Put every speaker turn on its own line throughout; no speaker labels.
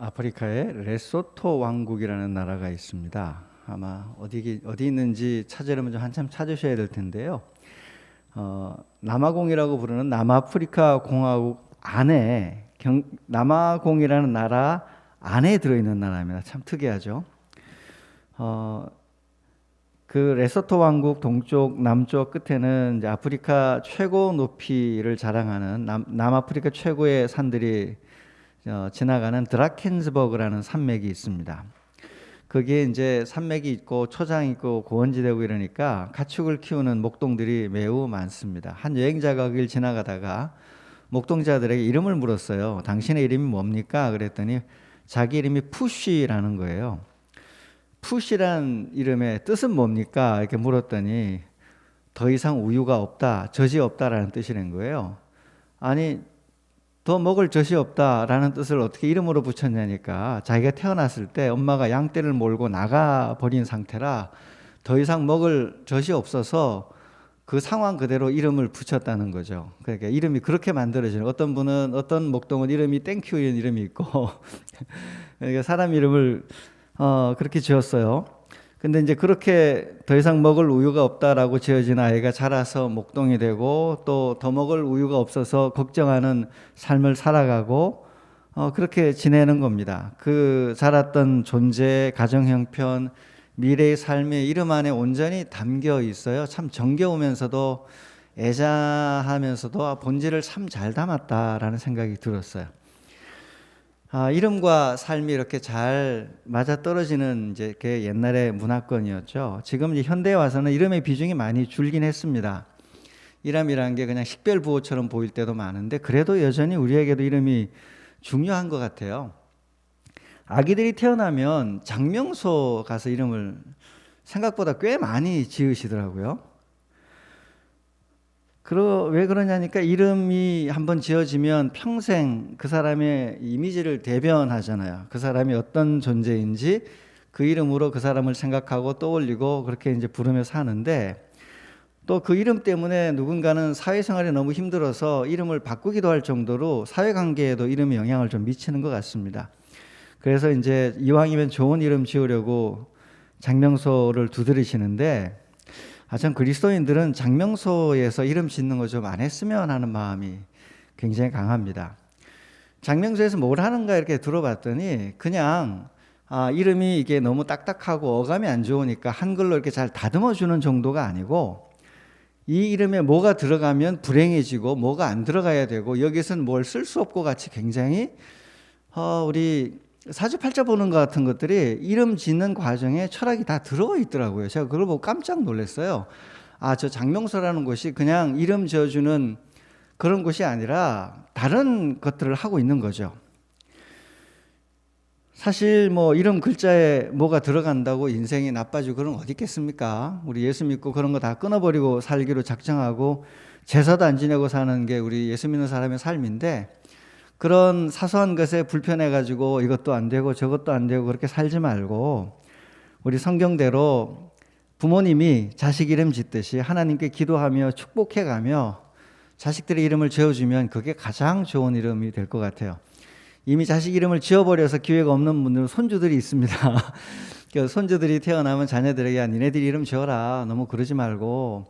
아프리카에 레소토 왕국이라는 나라가 있습니다. 아마 어디 있는지 찾으려면 좀 한참 찾으셔야 될 텐데요. 남아공이라고 부르는 남아프리카 공화국 안에 남아공이라는 나라 안에 들어있는 나라입니다. 참 특이하죠. 그 레소토 왕국 동쪽 남쪽 끝에는 이제 아프리카 최고 높이를 자랑하는 남아프리카 최고의 산들이 지나가는 드라켄즈버그라는 산맥이 있습니다. 거기에 이제 산맥이 있고 초장이 있고 고원지대고 이러니까 가축을 키우는 목동들이 매우 많습니다. 한 여행자가 거길 지나가다가 목동자들에게 이름을 물었어요. 당신의 이름이 뭡니까? 그랬더니 자기 이름이 푸쉬라는 거예요. 푸쉬란 이름의 뜻은 뭡니까? 이렇게 물었더니 더 이상 우유가 없다, 젖이 없다라는 뜻이란 거예요. 아니, 더 먹을 젖이 없다라는 뜻을 어떻게 이름으로 붙였냐니까 자기가 태어났을 때 엄마가 양떼를 몰고 나가버린 상태라 더 이상 먹을 젖이 없어서 그 상황 그대로 이름을 붙였다는 거죠. 그러니까 이름이 그렇게 만들어지는, 어떤 분은, 어떤 목동은 이름이 땡큐 이런 이름이 있고 그러니까 사람 이름을 그렇게 지었어요. 근데 이제 그렇게 더 이상 먹을 우유가 없다라고 지어진 아이가 자라서 목동이 되고 또 더 먹을 우유가 없어서 걱정하는 삶을 살아가고 그렇게 지내는 겁니다. 그 자랐던 존재, 가정 형편, 미래의 삶의 이름 안에 온전히 담겨 있어요. 참 정겨우면서도 애자하면서도 본질을 참 잘 담았다라는 생각이 들었어요. 이름과 삶이 이렇게 잘 맞아떨어지는 이제 그 옛날의 문화권이었죠. 지금 이제 현대에 와서는 이름의 비중이 많이 줄긴 했습니다. 이름이라는 게 그냥 식별부호처럼 보일 때도 많은데 그래도 여전히 우리에게도 이름이 중요한 것 같아요. 아기들이 태어나면 장명소 가서 이름을 생각보다 꽤 많이 지으시더라고요. 왜 그러냐니까 이름이 한번 지어지면 평생 그 사람의 이미지를 대변하잖아요. 그 사람이 어떤 존재인지 그 이름으로 그 사람을 생각하고 떠올리고 그렇게 이제 부르며 사는데, 또 그 이름 때문에 누군가는 사회생활이 너무 힘들어서 이름을 바꾸기도 할 정도로 사회관계에도 이름이 영향을 좀 미치는 것 같습니다. 그래서 이제 이왕이면 좋은 이름 지으려고 장명소를 두드리시는데, 전 그리스도인들은 장명소에서 이름 짓는 거 좀 안 했으면 하는 마음이 굉장히 강합니다. 장명소에서 뭘 하는가 이렇게 들어봤더니 그냥 이름이 이게 너무 딱딱하고 어감이 안 좋으니까 한글로 이렇게 잘 다듬어 주는 정도가 아니고, 이 이름에 뭐가 들어가면 불행해지고 뭐가 안 들어가야 되고 여기서는 뭘 쓸 수 없고 같이 굉장히 우리 사주팔자 보는 것 같은 것들이 이름 짓는 과정에 철학이 다 들어가 있더라고요. 제가 그걸 보고 깜짝 놀랐어요. 저 장명소라는 곳이 그냥 이름 지어주는 그런 곳이 아니라 다른 것들을 하고 있는 거죠. 사실 뭐 이름 글자에 뭐가 들어간다고 인생이 나빠지고 그런 거 어디 있겠습니까? 우리 예수 믿고 그런 거 다 끊어버리고 살기로 작정하고 제사도 안 지내고 사는 게 우리 예수 믿는 사람의 삶인데, 그런 사소한 것에 불편해가지고 이것도 안 되고 저것도 안 되고 그렇게 살지 말고 우리 성경대로 부모님이 자식 이름 짓듯이 하나님께 기도하며 축복해가며 자식들의 이름을 지어주면 그게 가장 좋은 이름이 될 것 같아요. 이미 자식 이름을 지어버려서 기회가 없는 분들은 손주들이 있습니다. 손주들이 태어나면 자녀들에게 니네들이 이름 지어라, 너무 그러지 말고.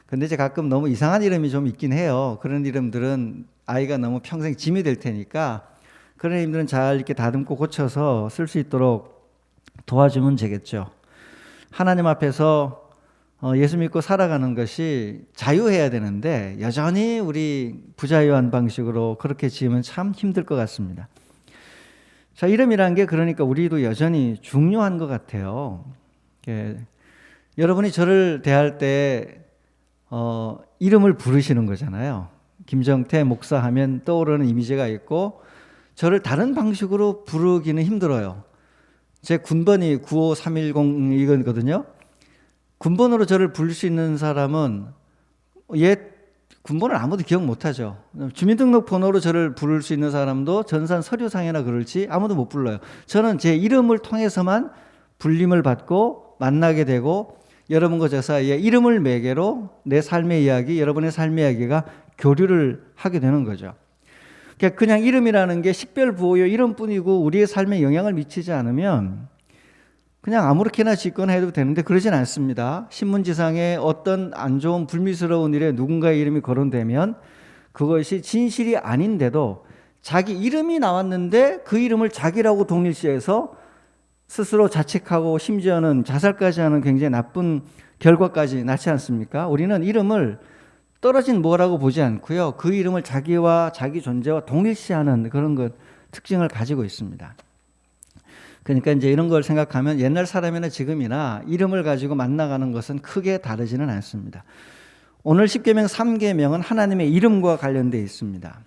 근데 이제 가끔 너무 이상한 이름이 좀 있긴 해요. 그런 이름들은 아이가 너무 평생 짐이 될 테니까 그런 이름들은 잘 이렇게 다듬고 고쳐서 쓸 수 있도록 도와주면 되겠죠. 하나님 앞에서 예수 믿고 살아가는 것이 자유해야 되는데 여전히 우리 부자유한 방식으로 그렇게 지으면 참 힘들 것 같습니다. 자, 이름이란 게 그러니까 우리도 여전히 중요한 것 같아요. 여러분이 저를 대할 때 이름을 부르시는 거잖아요. 김정태 목사 하면 떠오르는 이미지가 있고, 저를 다른 방식으로 부르기는 힘들어요. 제 군번이 95310 이거거든요. 군번으로 저를 부를 수 있는 사람은 군번을 아무도 기억 못하죠. 주민등록번호로 저를 부를 수 있는 사람도 전산 서류상이나 그럴지 아무도 못 불러요. 저는 제 이름을 통해서만 불림을 받고 만나게 되고, 여러분과 저 사이에 이름을 매개로 내 삶의 이야기, 여러분의 삶의 이야기가 교류를 하게 되는 거죠. 그냥 이름이라는 게 식별부호요 이름뿐이고 우리의 삶에 영향을 미치지 않으면 그냥 아무렇게나 짓거나 해도 되는데 그러진 않습니다. 신문지상에 어떤 안 좋은 불미스러운 일에 누군가의 이름이 거론되면 그것이 진실이 아닌데도 자기 이름이 나왔는데 그 이름을 자기라고 동일시해서 스스로 자책하고 심지어는 자살까지 하는 굉장히 나쁜 결과까지 낳지 않습니까? 우리는 이름을 떨어진 뭐라고 보지 않고요. 그 이름을 자기와 자기 존재와 동일시하는 그런 것 특징을 가지고 있습니다. 그러니까 이제 이런 걸 생각하면 옛날 사람이나 지금이나 이름을 가지고 만나가는 것은 크게 다르지는 않습니다. 오늘 십계명 3계명은 하나님의 이름과 관련되어 있습니다.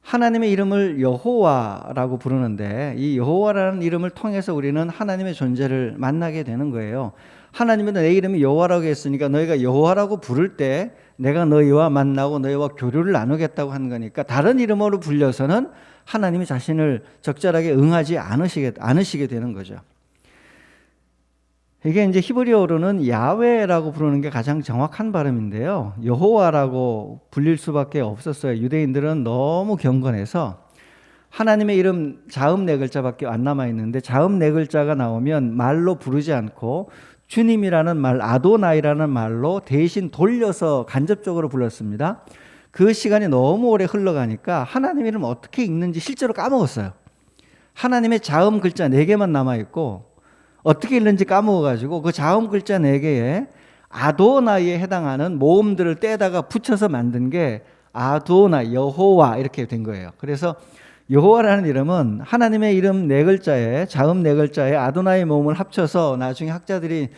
하나님의 이름을 여호와라고 부르는데 이 여호와라는 이름을 통해서 우리는 하나님의 존재를 만나게 되는 거예요. 하나님은 내 이름이 여호와라고 했으니까 너희가 여호와라고 부를 때 내가 너희와 만나고 너희와 교류를 나누겠다고 한 거니까 다른 이름으로 불려서는 하나님이 자신을 적절하게 응하지 않으시게 되는 거죠. 이게 이제 히브리어로는 야훼라고 부르는 게 가장 정확한 발음인데요. 여호와라고 불릴 수밖에 없었어요. 유대인들은 너무 경건해서 하나님의 이름 자음 네 글자밖에 안 남아 있는데 자음 네 글자가 나오면 말로 부르지 않고 주님이라는 말, 아도나이라는 말로 대신 돌려서 간접적으로 불렀습니다. 그 시간이 너무 오래 흘러가니까 하나님 이름 어떻게 읽는지 실제로 까먹었어요. 하나님의 자음 글자 4개만 남아있고 어떻게 읽는지 까먹어가지고 그 자음 글자 4개에 아도나이에 해당하는 모음들을 떼다가 붙여서 만든 게 아도나, 여호와 이렇게 된 거예요. 그래서 여호와라는 이름은 하나님의 이름 4글자에 자음 4글자에 아도나이 모음을 합쳐서 나중에 학자들이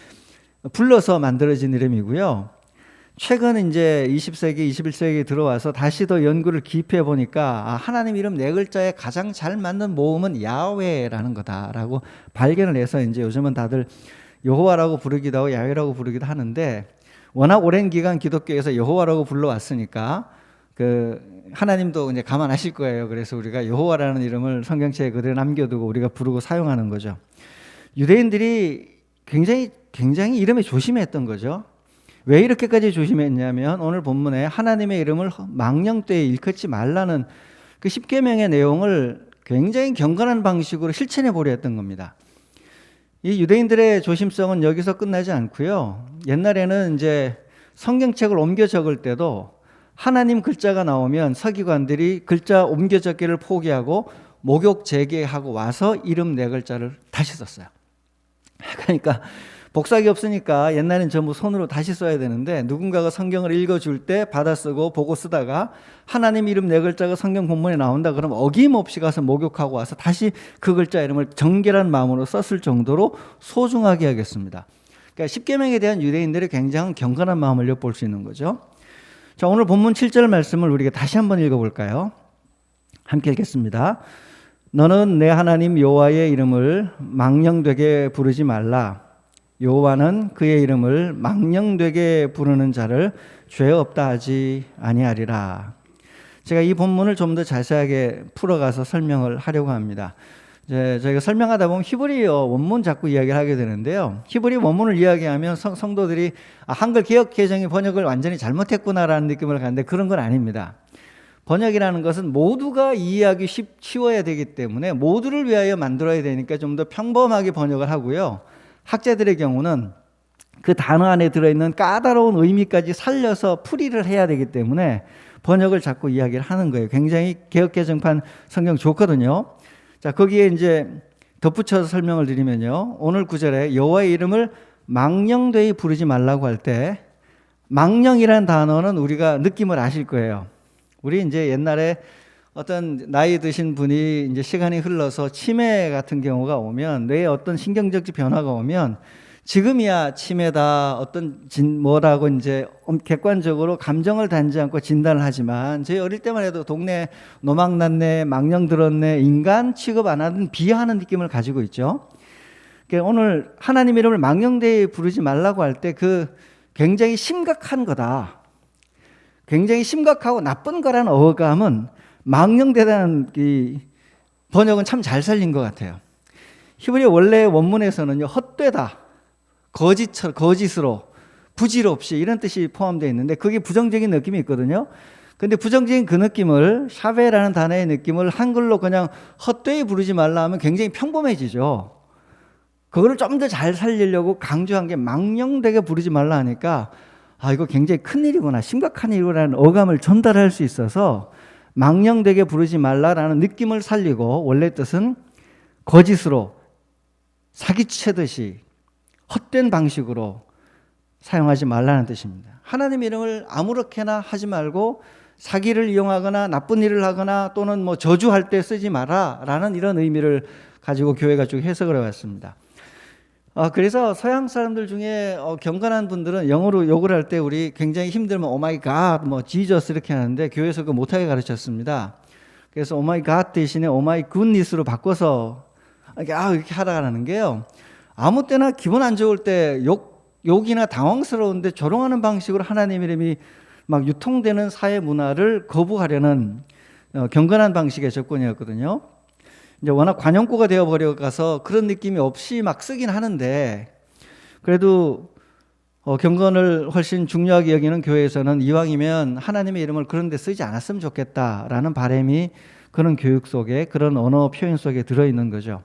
불러서 만들어진 이름이고요. 최근 이제 20세기, 21세기에 들어와서 다시 더 연구를 기입해 보니까 하나님 이름 4글자에 가장 잘 맞는 모음은 야훼라는 거다라고 발견을 해서 이제 요즘은 다들 여호와라고 부르기도 하고 야훼라고 부르기도 하는데 워낙 오랜 기간 기독교에서 여호와라고 불러왔으니까 그 하나님도 이제 감안하실 거예요. 그래서 우리가 여호와라는 이름을 성경책에 그대로 남겨두고 우리가 부르고 사용하는 거죠. 유대인들이 굉장히 이름에 조심했던 거죠. 왜 이렇게까지 조심했냐면 오늘 본문에 하나님의 이름을 망령되이 일컫지 말라는 그 십계명의 내용을 굉장히 경건한 방식으로 실천해 보려 했던 겁니다. 이 유대인들의 조심성은 여기서 끝나지 않고요. 옛날에는 이제 성경책을 옮겨 적을 때도 하나님 글자가 나오면 서기관들이 글자 옮겨 적기를 포기하고 목욕 재개하고 와서 이름 4글자를 다시 썼어요. 그러니까 복사기 없으니까 옛날엔 전부 손으로 다시 써야 되는데 누군가가 성경을 읽어줄 때 받아 쓰고 보고 쓰다가 하나님 이름 4글자가 성경 본문에 나온다 그러면 어김없이 가서 목욕하고 와서 다시 그 글자 이름을 정결한 마음으로 썼을 정도로 소중하게 하겠습니다. 그러니까 십계명에 대한 유대인들의 굉장한 경건한 마음을 엿볼 수 있는 거죠. 자, 오늘 본문 7절 말씀을 우리가 다시 한번 읽어볼까요? 함께 읽겠습니다. 너는 내 하나님 여호와의 이름을 망령되게 부르지 말라. 여호와는 그의 이름을 망령되게 부르는 자를 죄 없다 하지 아니하리라. 제가 이 본문을 좀 더 자세하게 풀어가서 설명을 하려고 합니다. 저희가 설명하다 보면 히브리어 원문 자꾸 이야기를 하게 되는데요. 히브리 원문을 이야기하면 성도들이 한글 개역 개정이 번역을 완전히 잘못했구나라는 느낌을 갖는데 그런 건 아닙니다. 번역이라는 것은 모두가 이해하기 쉬워야 되기 때문에 모두를 위하여 만들어야 되니까 좀 더 평범하게 번역을 하고요. 학자들의 경우는 그 단어 안에 들어있는 까다로운 의미까지 살려서 풀이를 해야 되기 때문에 번역을 자꾸 이야기를 하는 거예요. 굉장히 개역개정판 성경 좋거든요. 자, 거기에 이제 덧붙여서 설명을 드리면요. 오늘 구절에 여호와의 이름을 망령되이 부르지 말라고 할 때 망령이라는 단어는 우리가 느낌을 아실 거예요. 우리 이제 옛날에 어떤 나이 드신 분이 이제 시간이 흘러서 치매 같은 경우가 오면 뇌에 어떤 신경적 변화가 오면 지금이야 치매다 어떤 뭐라고 이제 객관적으로 감정을 단지 않고 진단을 하지만 저희 어릴 때만 해도 동네 노막 났네, 망령 들었네, 인간 취급 안 하는 비하하는 느낌을 가지고 있죠. 그러니까 오늘 하나님 이름을 망령되이 부르지 말라고 할 때 그 굉장히 심각한 거다. 굉장히 심각하고 나쁜 거라는 어감은 망령되다는 이 번역은 참 잘 살린 것 같아요. 히브리 원래 원문에서는요, 헛되다, 거짓으로, 부질없이 이런 뜻이 포함되어 있는데 그게 부정적인 느낌이 있거든요. 근데 부정적인 그 느낌을, 샤베라는 단어의 느낌을 한글로 그냥 헛되이 부르지 말라 하면 굉장히 평범해지죠. 그거를 좀 더 잘 살리려고 강조한 게 망령되게 부르지 말라 하니까 이거 굉장히 큰일이구나, 심각한 일이구나라는 어감을 전달할 수 있어서 망령되게 부르지 말라라는 느낌을 살리고, 원래 뜻은 거짓으로 사기치듯이 헛된 방식으로 사용하지 말라는 뜻입니다. 하나님의 이름을 아무렇게나 하지 말고 사기를 이용하거나 나쁜 일을 하거나 또는 뭐 저주할 때 쓰지 마라라는 이런 의미를 가지고 교회가 쭉 해석을 해왔습니다. 그래서 서양 사람들 중에 경건한 분들은 영어로 욕을 할 때 우리 굉장히 힘들면 오마이 갓, 뭐 지저스 이렇게 하는데 교회에서 그거 못하게 가르쳤습니다. 그래서 오마이 갓 대신에 오마이 굿니스로 바꿔서 이렇게 하라는 게요. 아무 때나 기분 안 좋을 때 욕이나 당황스러운데 조롱하는 방식으로 하나님 이름이 막 유통되는 사회 문화를 거부하려는 경건한 방식의 접근이었거든요. 이제 워낙 관용구가 되어버려가서 그런 느낌이 없이 막 쓰긴 하는데, 그래도 경건을 훨씬 중요하게 여기는 교회에서는 이왕이면 하나님의 이름을 그런 데 쓰지 않았으면 좋겠다라는 바람이 그런 교육 속에, 그런 언어 표현 속에 들어있는 거죠.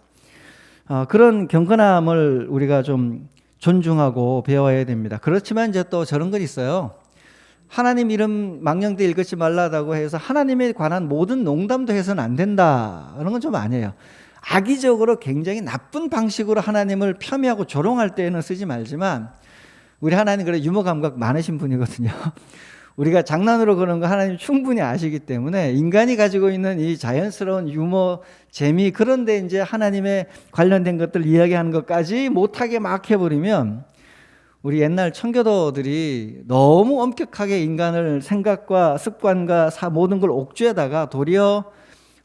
그런 경건함을 우리가 좀 존중하고 배워야 됩니다. 그렇지만 이제 또 저런 건 있어요. 하나님 이름 망령되 읽지 말라고 해서 하나님에 관한 모든 농담도 해서는 안 된다, 그런 건 좀 아니에요. 악의적으로 굉장히 나쁜 방식으로 하나님을 폄훼하고 조롱할 때에는 쓰지 말지만, 우리 하나님 그래 유머 감각 많으신 분이거든요. 우리가 장난으로 그런 거 하나님 충분히 아시기 때문에 인간이 가지고 있는 이 자연스러운 유머, 재미, 그런데 이제 하나님에 관련된 것들 이야기하는 것까지 못하게 막 해버리면, 우리 옛날 청교도들이 너무 엄격하게 인간을 생각과 습관과 모든 걸 옥죄다가 도리어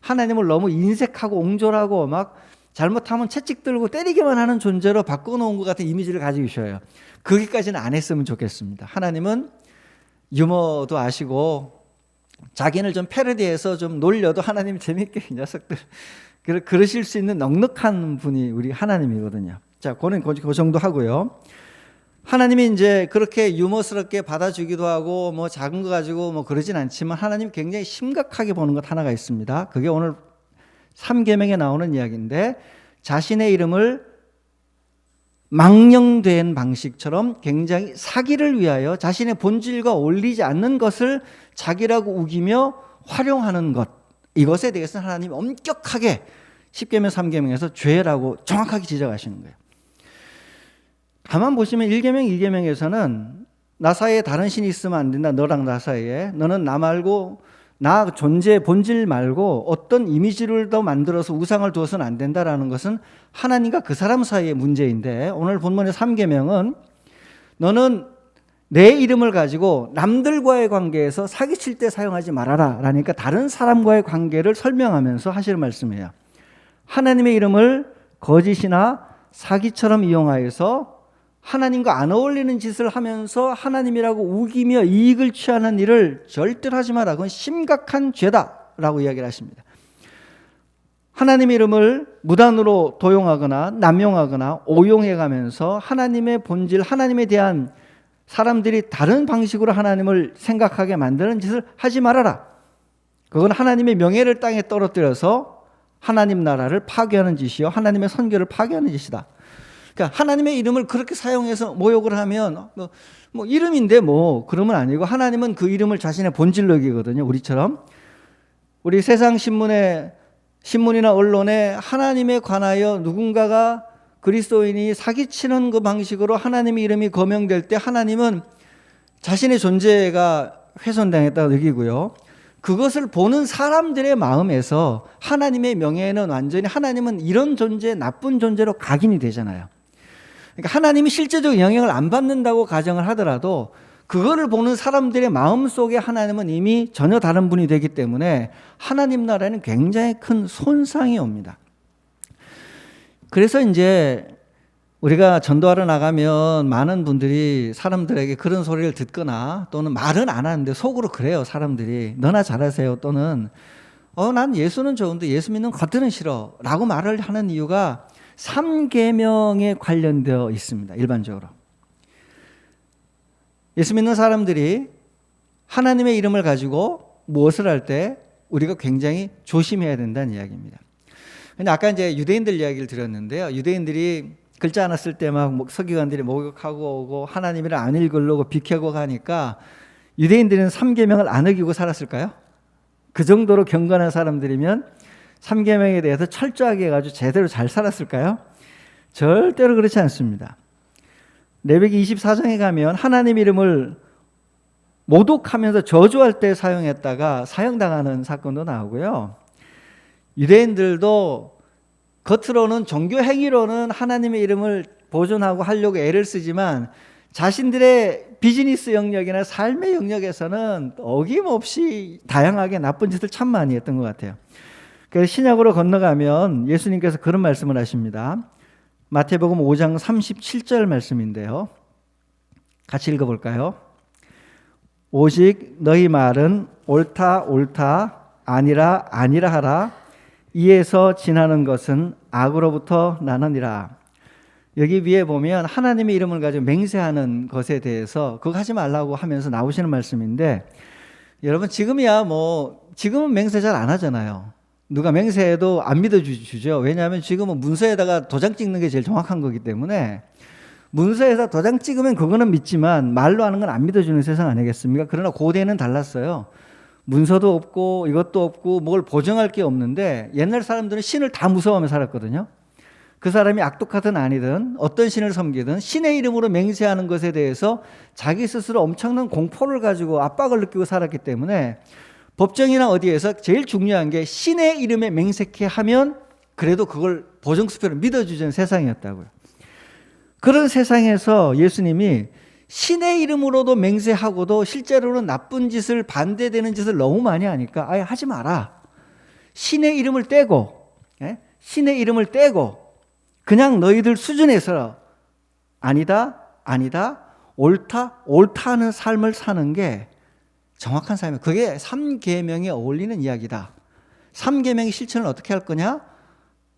하나님을 너무 인색하고 옹졸하고 막 잘못하면 채찍 들고 때리기만 하는 존재로 바꿔놓은 것 같은 이미지를 가지고 있어요. 거기까지는 안 했으면 좋겠습니다. 하나님은 유머도 아시고 자기를 좀 패러디해서 좀 놀려도 하나님 재밌게 이 녀석들 그러실 수 있는 넉넉한 분이 우리 하나님이거든요. 자, 그는 그 정도 하고요. 하나님이 이제 그렇게 유머스럽게 받아주기도 하고 뭐 작은 거 가지고 뭐 그러진 않지만, 하나님 굉장히 심각하게 보는 것 하나가 있습니다. 그게 오늘 3계명에 나오는 이야기인데, 자신의 이름을 망령된 방식처럼 굉장히 사기를 위하여 자신의 본질과 어울리지 않는 것을 자기라고 우기며 활용하는 것, 이것에 대해서는 하나님이 엄격하게 10계명 3계명에서 죄라고 정확하게 지적하시는 거예요. 가만 보시면 1계명 2계명에서는 나 사이에 다른 신이 있으면 안 된다, 너랑 나 사이에. 너는 나 말고, 나 존재 본질 말고 어떤 이미지를 더 만들어서 우상을 두어서는 안 된다라는 것은 하나님과 그 사람 사이의 문제인데, 오늘 본문의 3계명은 너는 내 이름을 가지고 남들과의 관계에서 사기칠 때 사용하지 말아라 라니까 다른 사람과의 관계를 설명하면서 하시는 말씀이에요. 하나님의 이름을 거짓이나 사기처럼 이용하여서 하나님과 안 어울리는 짓을 하면서 하나님이라고 우기며 이익을 취하는 일을 절대로 하지 마라. 그건 심각한 죄다라고 이야기를 하십니다. 하나님의 이름을 무단으로 도용하거나 남용하거나 오용해가면서 하나님의 본질, 하나님에 대한 사람들이 다른 방식으로 하나님을 생각하게 만드는 짓을 하지 말아라. 그건 하나님의 명예를 땅에 떨어뜨려서 하나님 나라를 파괴하는 짓이요, 하나님의 선교를 파괴하는 짓이다. 그러니까 하나님의 이름을 그렇게 사용해서 모욕을 하면 뭐 이름인데 뭐 그러면 아니고, 하나님은 그 이름을 자신의 본질로 여기거든요. 우리처럼 우리 세상 신문이나 언론에 하나님에 관하여 누군가가 그리스도인이 사기치는 그 방식으로 하나님의 이름이 거명될 때 하나님은 자신의 존재가 훼손당했다고 여기고요. 그것을 보는 사람들의 마음에서 하나님의 명예는 완전히, 하나님은 이런 존재, 나쁜 존재로 각인이 되잖아요. 그러니까 하나님이 실제적 영향을 안 받는다고 가정을 하더라도 그거를 보는 사람들의 마음속에 하나님은 이미 전혀 다른 분이 되기 때문에 하나님 나라에는 굉장히 큰 손상이 옵니다. 그래서 이제 우리가 전도하러 나가면 많은 분들이 사람들에게 그런 소리를 듣거나 또는 말은 안 하는데 속으로 그래요. 사람들이 너나 잘하세요, 또는 난 예수는 좋은데 예수 믿는 것들은 싫어 라고 말을 하는 이유가 3계명에 관련되어 있습니다. 일반적으로 예수 믿는 사람들이 하나님의 이름을 가지고 무엇을 할 때 우리가 굉장히 조심해야 된다는 이야기입니다. 근데 아까 이제 유대인들 이야기를 드렸는데요. 유대인들이 글자 하나 쓸 때 막 서기관들이 목욕하고 오고 하나님이랑 안 읽으려고 비켜고 가니까 유대인들은 3계명을 안 어기고 살았을까요? 그 정도로 경건한 사람들이면 3계명에 대해서 철저하게 해가지고 제대로 잘 살았을까요? 절대로 그렇지 않습니다. 레위기 24장에 가면 하나님 이름을 모독하면서 저주할 때 사용했다가 사형당하는 사건도 나오고요. 유대인들도 겉으로는 종교 행위로는 하나님의 이름을 보존하고 하려고 애를 쓰지만 자신들의 비즈니스 영역이나 삶의 영역에서는 어김없이 다양하게 나쁜 짓을 참 많이 했던 것 같아요. 그래서 신약으로 건너가면 예수님께서 그런 말씀을 하십니다. 마태복음 5장 37절 말씀인데요. 같이 읽어볼까요? 오직 너희 말은 옳다 옳다 아니라 아니라 하라. 이에서 지나는 것은 악으로부터 나느니라. 여기 위에 보면 하나님의 이름을 가지고 맹세하는 것에 대해서 그거 하지 말라고 하면서 나오시는 말씀인데, 여러분 지금은 맹세 잘 안 하잖아요. 누가 맹세해도 안 믿어주죠. 왜냐하면 지금은 문서에다가 도장 찍는 게 제일 정확한 거기 때문에 문서에서 도장 찍으면 그거는 믿지만 말로 하는 건 안 믿어주는 세상 아니겠습니까? 그러나 고대는 달랐어요. 문서도 없고 이것도 없고 뭘 보증할 게 없는데 옛날 사람들은 신을 다 무서워하며 살았거든요. 그 사람이 악독하든 아니든 어떤 신을 섬기든 신의 이름으로 맹세하는 것에 대해서 자기 스스로 엄청난 공포를 가지고 압박을 느끼고 살았기 때문에 법정이나 어디에서 제일 중요한 게 신의 이름에 맹세케 하면 그래도 그걸 보증수표를 믿어주는 세상이었다고요. 그런 세상에서 예수님이 신의 이름으로도 맹세하고도 실제로는 나쁜 짓을 반대되는 짓을 너무 많이 하니까 아예 하지 마라. 신의 이름을 떼고 신의 이름을 떼고 그냥 너희들 수준에서 아니다 아니다 옳다 옳다 하는 삶을 사는 게 정확한 삶이에요. 그게 3계명에 어울리는 이야기다. 3계명의 실천을 어떻게 할 거냐?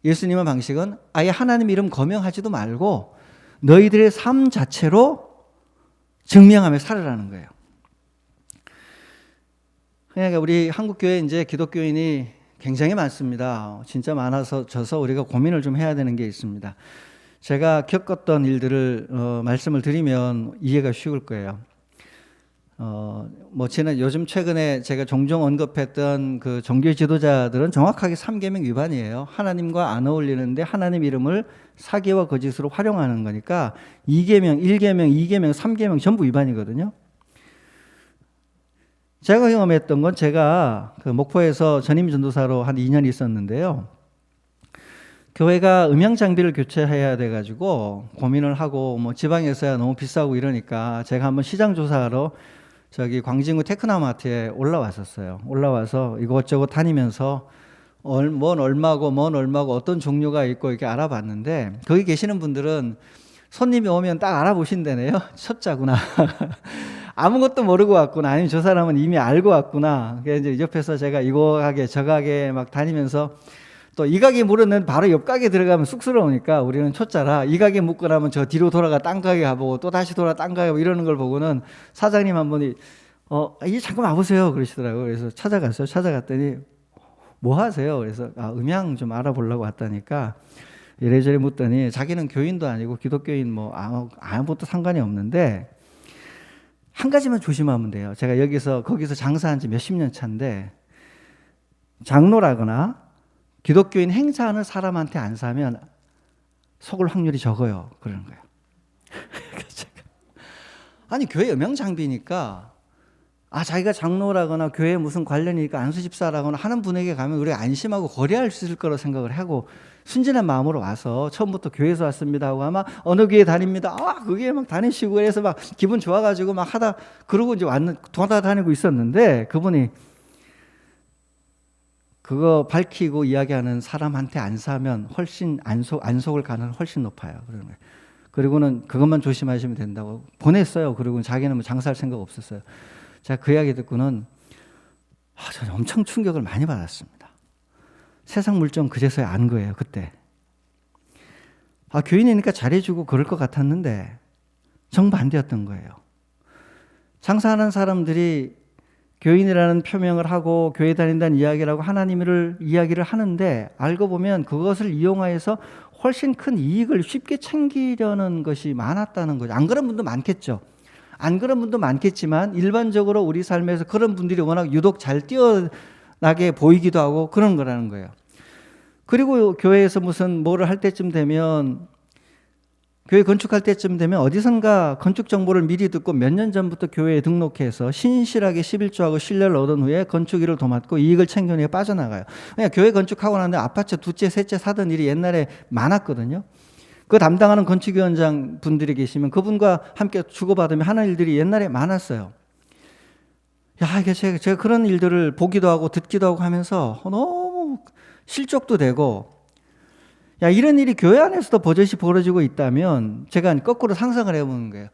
예수님의 방식은 아예 하나님 이름 거명하지도 말고 너희들의 삶 자체로 증명하며 살아라는 거예요. 그러니까 우리 한국교회 이제 기독교인이 굉장히 많습니다. 진짜 많아서 우리가 고민을 좀 해야 되는 게 있습니다. 제가 겪었던 일들을 말씀을 드리면 이해가 쉬울 거예요. 요즘 최근에 제가 종종 언급했던 그 종교 지도자들은 정확하게 3계명 위반이에요. 하나님과 안 어울리는데 하나님 이름을 사기와 거짓으로 활용하는 거니까 2계명, 1계명, 2계명, 3계명 전부 위반이거든요. 제가 경험했던 건 제가 그 목포에서 전임 전도사로 한 2년 있었는데요. 교회가 음향 장비를 교체해야 돼가지고 고민을 하고 지방에서야 너무 비싸고 이러니까 제가 한번 시장 조사하러 저기 광진구 테크노마트에 올라왔었어요. 올라와서 이것저것 다니면서 뭔 얼마고 어떤 종류가 있고 이렇게 알아봤는데 거기 계시는 분들은 손님이 오면 딱 알아보신다네요. 첩자구나. 아무것도 모르고 왔구나. 아니면 저 사람은 이미 알고 왔구나. 그래서 이제 옆에서 제가 이거 가게 저 가게 막 다니면서 또 이 가게 물었는데 바로 옆 가게 들어가면 쑥스러우니까 우리는 초짜라 이 가게 묻고 나면 저 뒤로 돌아가 딴 가게 가보고 또 다시 돌아 딴 가게 가보고 이러는 걸 보고는 사장님 한 분이 이제 잠깐 와보세요 그러시더라고요. 그래서 찾아갔어요. 찾아갔더니 뭐 하세요? 그래서 음향 좀 알아보려고 왔다니까 이래저래 묻더니 자기는 교인도 아니고 기독교인 아무것도 상관이 없는데 한 가지만 조심하면 돼요. 제가 거기서 장사한 지 몇십 년 차인데 장로라거나 기독교인 행사하는 사람한테 안 사면 속을 확률이 적어요. 그러는 거예요. 아니 교회 음향 장비니까 자기가 장로라거나 교회에 무슨 관련이니까 안수 집사라거나 하는 분에게 가면 우리가 안심하고 거래할 수 있을 거라고 생각을 하고 순진한 마음으로 와서 처음부터 교회에서 왔습니다 하고 아마 어느 교회 다닙니다. 그게 막 다니시고 그래서 막 기분 좋아가지고 막 하다 그러고 이제 돌아다니고 있었는데 그분이 그거 밝히고 이야기하는 사람한테 안 사면 훨씬 안속을 가능성이 훨씬 높아요. 그러는 거예요. 그리고는 그것만 조심하시면 된다고 보냈어요. 그리고 자기는 장사할 생각 없었어요. 제가 그 이야기 듣고는 저는 엄청 충격을 많이 받았습니다. 세상 물정 그제서야 안 거예요. 그때. 교인이니까 잘해주고 그럴 것 같았는데 정반대였던 거예요. 장사하는 사람들이 교인이라는 표명을 하고 교회 다닌다는 이야기를 하고 하나님을 이야기를 하는데 알고 보면 그것을 이용하여서 훨씬 큰 이익을 쉽게 챙기려는 것이 많았다는 거죠. 안 그런 분도 많겠죠. 안 그런 분도 많겠지만 일반적으로 우리 삶에서 그런 분들이 워낙 유독 잘 뛰어나게 보이기도 하고 그런 거라는 거예요. 그리고 교회에서 무슨 뭐를 할 때쯤 되면 교회 건축할 때쯤 되면 어디선가 건축 정보를 미리 듣고 몇 년 전부터 교회에 등록해서 신실하게 11조하고 신뢰를 얻은 후에 건축 일을 도맡고 이익을 챙겨내고 빠져나가요. 그냥 교회 건축하고 나는데 아파트 두채, 세채 사던 일이 옛날에 많았거든요. 그 담당하는 건축위원장 분들이 계시면 그분과 함께 주고받으며 하는 일들이 옛날에 많았어요. 야, 이게 제가 그런 일들을 보기도 하고 듣기도 하고 하면서 너무 실족도 되고, 야, 이런 일이 교회 안에서도 버젓이 벌어지고 있다면 제가 거꾸로 상상을 해보는 거예요.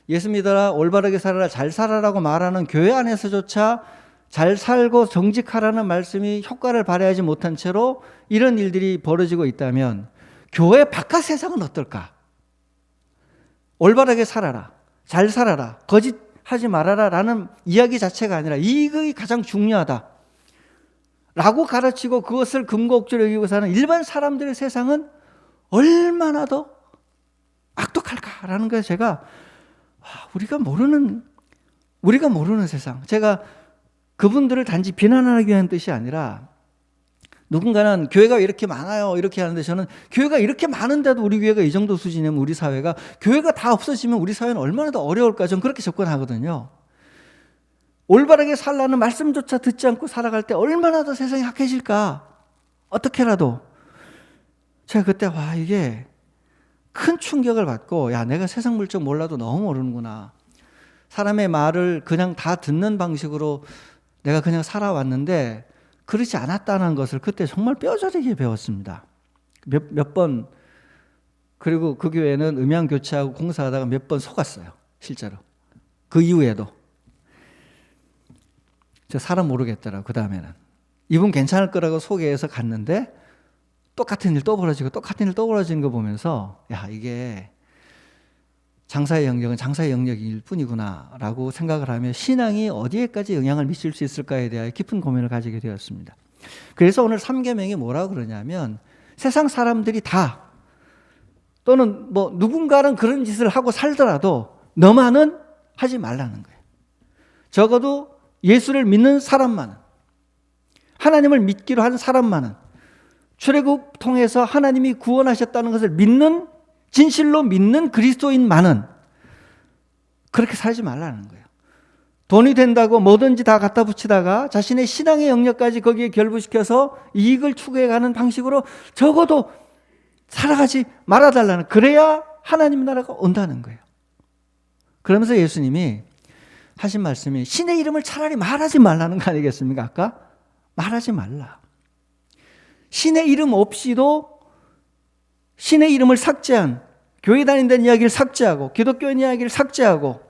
예수 믿어라, 올바르게 살아라, 잘 살아라고 말하는 교회 안에서조차 잘 살고 정직하라는 말씀이 효과를 발휘하지 못한 채로 이런 일들이 벌어지고 있다면 교회 바깥 세상은 어떨까? 올바르게 살아라, 잘 살아라, 거짓하지 말아라 라는 이야기 자체가 아니라 이익이 가장 중요하다 라고 가르치고 그것을 금고옥조로 여기고 사는 일반 사람들의 세상은 얼마나 더 악독할까라는 걸 제가 우리가 모르는 세상. 제가 그분들을 단지 비난하기 위한 뜻이 아니라 누군가는 교회가 이렇게 많아요 이렇게 하는데 저는 교회가 이렇게 많은데도 우리 교회가 이 정도 수준이면 우리 사회가 교회가 다 없어지면 우리 사회는 얼마나 더 어려울까 저는 그렇게 접근하거든요. 올바르게 살라는 말씀조차 듣지 않고 살아갈 때 얼마나 더 세상이 악해질까? 어떻게라도. 제가 그때 이게 큰 충격을 받고 야, 내가 세상 물정 몰라도 너무 모르는구나. 사람의 말을 그냥 다 듣는 방식으로 내가 그냥 살아왔는데 그렇지 않았다는 것을 그때 정말 뼈저리게 배웠습니다. 몇 번, 그리고 그 교회는 음향 교체하고 공사하다가 몇 번 속았어요. 실제로. 그 이후에도. 저 사람 모르겠더라고. 그 다음에는 이분 괜찮을 거라고 소개해서 갔는데 똑같은 일 또 벌어지고 똑같은 일 또 벌어지는 거 보면서 야, 이게 장사의 영역은 장사의 영역일 뿐이구나 라고 생각을 하며 신앙이 어디에까지 영향을 미칠 수 있을까에 대하여 깊은 고민을 가지게 되었습니다. 그래서 오늘 3계명이 뭐라고 그러냐면 세상 사람들이 다 또는 누군가는 그런 짓을 하고 살더라도 너만은 하지 말라는 거예요. 적어도 예수를 믿는 사람만은, 하나님을 믿기로 한 사람만은, 출애굽 통해서 하나님이 구원하셨다는 것을 믿는, 진실로 믿는 그리스도인만은 그렇게 살지 말라는 거예요. 돈이 된다고 뭐든지 다 갖다 붙이다가 자신의 신앙의 영역까지 거기에 결부시켜서 이익을 추구해가는 방식으로 적어도 살아가지 말아달라는, 그래야 하나님 나라가 온다는 거예요. 그러면서 예수님이 하신 말씀이 신의 이름을 차라리 말하지 말라는 거 아니겠습니까? 아까 말하지 말라. 신의 이름 없이도 신의 이름을 삭제한, 교회 다닌다는 이야기를 삭제하고 기독교인 이야기를 삭제하고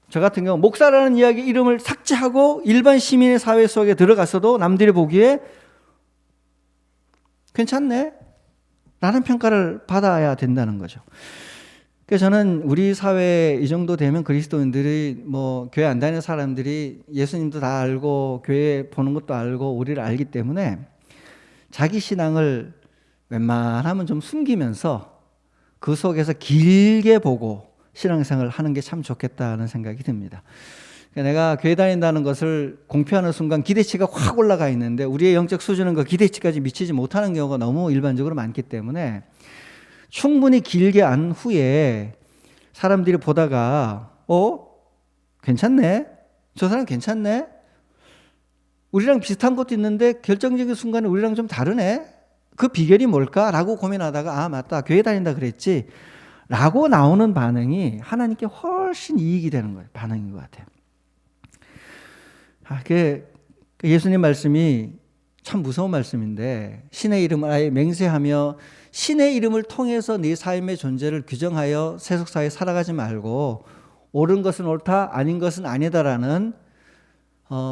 저 같은 경우 목사라는 이야기 이름을 삭제하고 일반 시민의 사회 속에 들어가서도 남들이 보기에 괜찮네 라는 평가를 받아야 된다는 거죠. 그래서 저는 우리 사회에 이 정도 되면 그리스도인들이 교회 안 다니는 사람들이 예수님도 다 알고 교회 보는 것도 알고 우리를 알기 때문에 자기 신앙을 웬만하면 좀 숨기면서 그 속에서 길게 보고 신앙생활을 하는 게 참 좋겠다는 생각이 듭니다. 내가 교회 다닌다는 것을 공표하는 순간 기대치가 확 올라가 있는데 우리의 영적 수준은 그 기대치까지 미치지 못하는 경우가 너무 일반적으로 많기 때문에 충분히 길게 안 후에 사람들이 보다가 괜찮네? 저 사람 괜찮네? 우리랑 비슷한 것도 있는데 결정적인 순간에 우리랑 좀 다르네? 그 비결이 뭘까라고 고민하다가 맞다, 교회 다닌다 그랬지 라고 나오는 반응이 하나님께 훨씬 이익이 되는 거예요. 반응인 것 같아요. 예수님 말씀이 참 무서운 말씀인데 신의 이름을 아예 맹세하며 신의 이름을 통해서 네 삶의 존재를 규정하여 세속사에 살아가지 말고 옳은 것은 옳다, 아닌 것은 아니다라는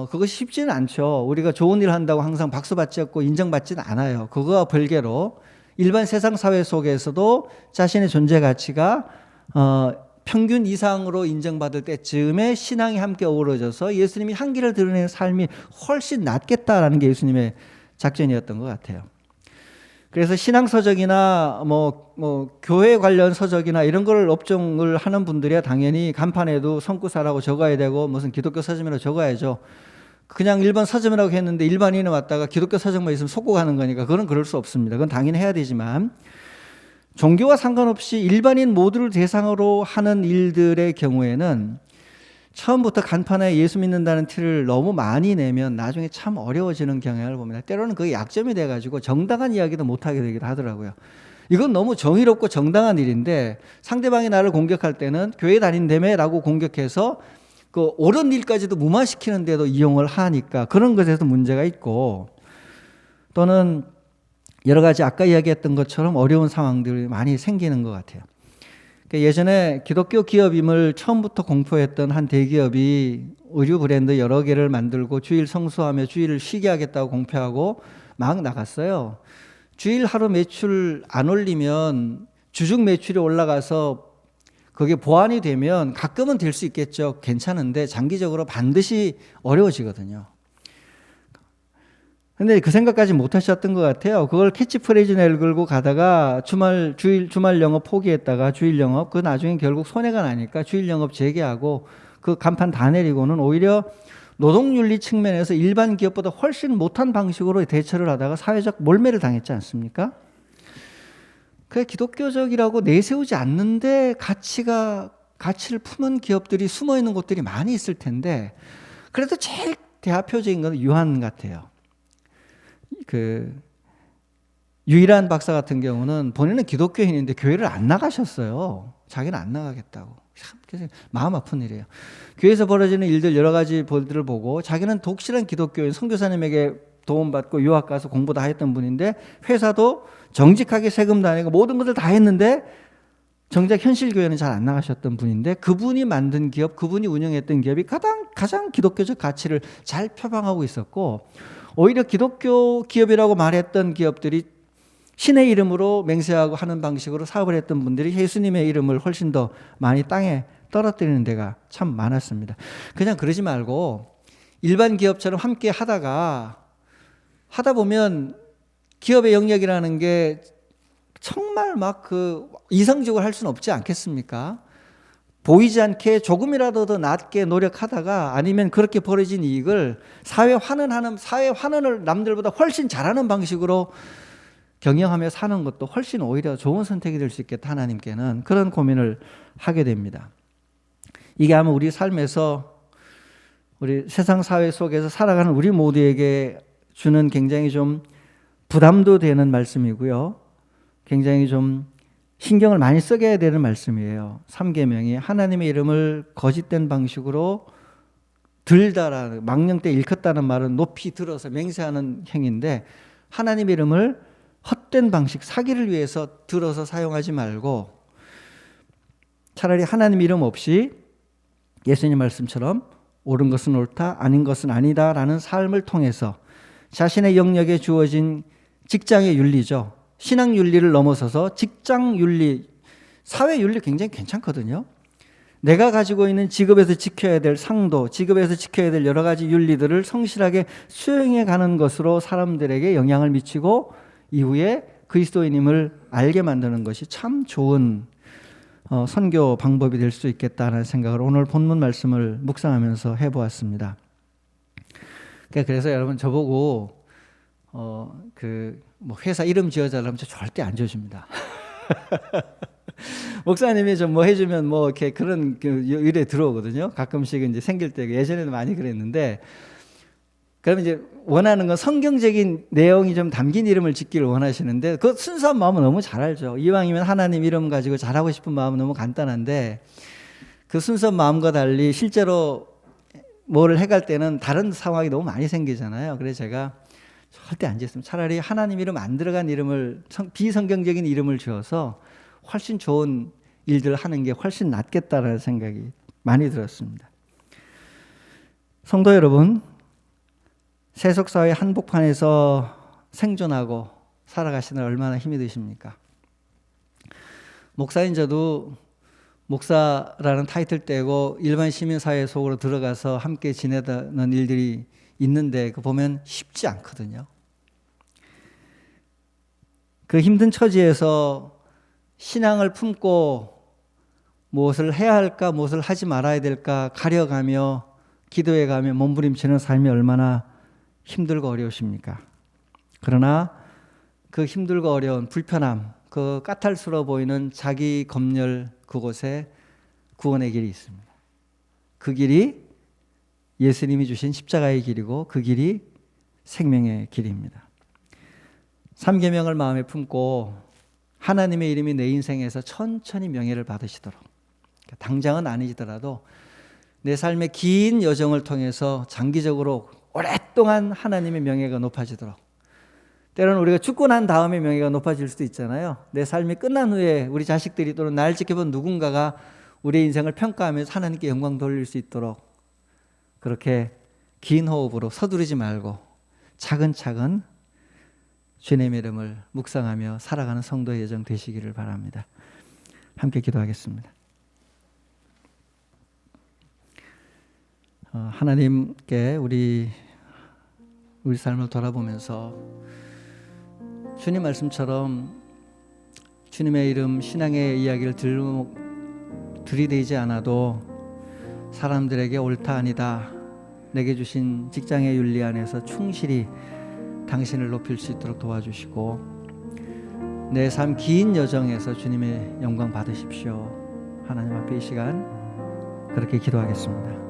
그것이 쉽지는 않죠. 우리가 좋은 일 한다고 항상 박수 받지 않고 인정받지는 않아요. 그거와 별개로 일반 세상 사회 속에서도 자신의 존재 가치가 평균 이상으로 인정받을 때쯤에 신앙이 함께 어우러져서 예수님이 향기를 드러내는 삶이 훨씬 낫겠다라는 게 예수님의 작전이었던 것 같아요. 그래서 신앙 서적이나 교회 관련 서적이나 이런 걸 업종을 하는 분들이야 당연히 간판에도 성구사라고 적어야 되고 무슨 기독교 서점이라고 적어야죠. 그냥 일반 서점이라고 했는데 일반인이 왔다가 기독교 서적만 있으면 속고 가는 거니까 그건 그럴 수 없습니다. 그건 당연히 해야 되지만 종교와 상관없이 일반인 모두를 대상으로 하는 일들의 경우에는 처음부터 간판에 예수 믿는다는 티를 너무 많이 내면 나중에 참 어려워지는 경향을 봅니다. 때로는 그게 약점이 돼가지고 정당한 이야기도 못하게 되기도 하더라고요. 이건 너무 정의롭고 정당한 일인데 상대방이 나를 공격할 때는 교회 다닌다며 라고 공격해서 그 옳은 일까지도 무마시키는데도 이용을 하니까 그런 것에서 문제가 있고 또는 여러 가지 아까 이야기했던 것처럼 어려운 상황들이 많이 생기는 것 같아요. 예전에 기독교 기업임을 처음부터 공포했던 한 대기업이 의류 브랜드 여러 개를 만들고 주일 성수하며 주일을 쉬게 하겠다고 공표하고 막 나갔어요. 주일 하루 매출 안 올리면 주중 매출이 올라가서 그게 보완이 되면 가끔은 될 수 있겠죠. 괜찮은데 장기적으로 반드시 어려워지거든요. 근데 그 생각까지 못 하셨던 것 같아요. 그걸 캐치프레이즈 내걸고 가다가 주말 영업 포기했다가 주일 영업, 그 나중에 결국 손해가 나니까 주일 영업 재개하고 그 간판 다 내리고는 오히려 노동윤리 측면에서 일반 기업보다 훨씬 못한 방식으로 대처를 하다가 사회적 몰매를 당했지 않습니까? 그 기독교적이라고 내세우지 않는데 가치를 품은 기업들이 숨어 있는 곳들이 많이 있을 텐데 그래도 제일 대표적인 건 유한 같아요. 그 유일한 박사 같은 경우는 본인은 기독교인인데 교회를 안 나가셨어요. 자기는 안 나가겠다고. 참 마음 아픈 일이에요. 교회에서 벌어지는 일들 여러 가지 볼들을 보고 자기는 독실한 기독교인 선교사님에게 도움받고 유학 가서 공부 다 했던 분인데 회사도 정직하게 세금 다 내고 모든 것을 다 했는데 정작 현실 교회는 잘 안 나가셨던 분인데 그분이 만든 기업, 그분이 운영했던 기업이 가장 기독교적 가치를 잘 표방하고 있었고 오히려 기독교 기업이라고 말했던 기업들이 신의 이름으로 맹세하고 하는 방식으로 사업을 했던 분들이 예수님의 이름을 훨씬 더 많이 땅에 떨어뜨리는 데가 참 많았습니다. 그냥 그러지 말고 일반 기업처럼 함께 하다 보면 기업의 영역이라는 게 정말 막 이성적으로 할 수는 없지 않겠습니까? 보이지 않게 조금이라도 더 낮게 노력하다가 아니면 그렇게 벌어진 이익을 사회 환원을 남들보다 훨씬 잘하는 방식으로 경영하며 사는 것도 훨씬 오히려 좋은 선택이 될 수 있겠다. 하나님께는 그런 고민을 하게 됩니다. 이게 아마 우리 삶에서 우리 세상 사회 속에서 살아가는 우리 모두에게 주는 굉장히 좀 부담도 되는 말씀이고요. 굉장히 좀 신경을 많이 쓰게 해야 되는 말씀이에요. 3계명이 하나님의 이름을 거짓된 방식으로 들다라는 망령 때 일컫다는 말은 높이 들어서 맹세하는 행위인데 하나님의 이름을 헛된 방식, 사기를 위해서 들어서 사용하지 말고 차라리 하나님 이름 없이 예수님 말씀처럼 옳은 것은 옳다, 아닌 것은 아니다라는 삶을 통해서 자신의 영역에 주어진 직장의 윤리죠. 신앙 윤리를 넘어서서 직장 윤리, 사회 윤리 굉장히 괜찮거든요. 내가 가지고 있는 직업에서 지켜야 될 상도, 직업에서 지켜야 될 여러 가지 윤리들을 성실하게 수행해 가는 것으로 사람들에게 영향을 미치고 이후에 그리스도인임을 알게 만드는 것이 참 좋은 선교 방법이 될 수 있겠다는 생각을 오늘 본문 말씀을 묵상하면서 해보았습니다. 그래서 여러분 저보고 회사 이름 지어달라면 저 절대 안 지어줍니다. 목사님이 좀 뭐 해주면 이렇게 그런 의뢰 들어오거든요. 가끔씩 이제 생길 때 예전에는 많이 그랬는데 그러면 이제 원하는 건 성경적인 내용이 좀 담긴 이름을 짓기를 원하시는데 그 순수한 마음은 너무 잘 알죠. 이왕이면 하나님 이름 가지고 잘하고 싶은 마음은 너무 간단한데 그 순수한 마음과 달리 실제로 뭐를 해갈 때는 다른 상황이 너무 많이 생기잖아요. 그래서 제가 절대 안 짓습니다. 차라리 하나님 이름 안 들어간 이름을 비성경적인 이름을 지어서 훨씬 좋은 일들을 하는 게 훨씬 낫겠다라는 생각이 많이 들었습니다. 성도 여러분, 세속사회 한복판에서 생존하고 살아가시는 얼마나 힘이 드십니까? 목사인 저도 목사라는 타이틀 떼고 일반 시민사회 속으로 들어가서 함께 지내는 일들이 있는데 그 보면 쉽지 않거든요. 그 힘든 처지에서 신앙을 품고 무엇을 해야 할까, 무엇을 하지 말아야 될까 가려가며 기도해가며 몸부림치는 삶이 얼마나 힘들고 어려우십니까? 그러나 그 힘들고 어려운 불편함, 그 까탈스러워 보이는 자기 검열 그곳에 구원의 길이 있습니다. 그 길이 예수님이 주신 십자가의 길이고 그 길이 생명의 길입니다. 3계명을 마음에 품고 하나님의 이름이 내 인생에서 천천히 명예를 받으시도록, 당장은 아니더라도 내 삶의 긴 여정을 통해서 장기적으로 오랫동안 하나님의 명예가 높아지도록, 때로는 우리가 죽고 난 다음에 명예가 높아질 수도 있잖아요. 내 삶이 끝난 후에 우리 자식들이 또는 날 지켜본 누군가가 우리의 인생을 평가하면서 하나님께 영광 돌릴 수 있도록 그렇게 긴 호흡으로 서두르지 말고 차근차근 주님의 이름을 묵상하며 살아가는 성도의 여정 되시기를 바랍니다. 함께 기도하겠습니다. 하나님께 우리 삶을 돌아보면서 주님 말씀처럼 주님의 이름 신앙의 이야기를 들이대지 않아도 사람들에게 옳다 아니다 내게 주신 직장의 윤리 안에서 충실히 당신을 높일 수 있도록 도와주시고 내 삶 긴 여정에서 주님의 영광 받으십시오. 하나님 앞에 이 시간 그렇게 기도하겠습니다.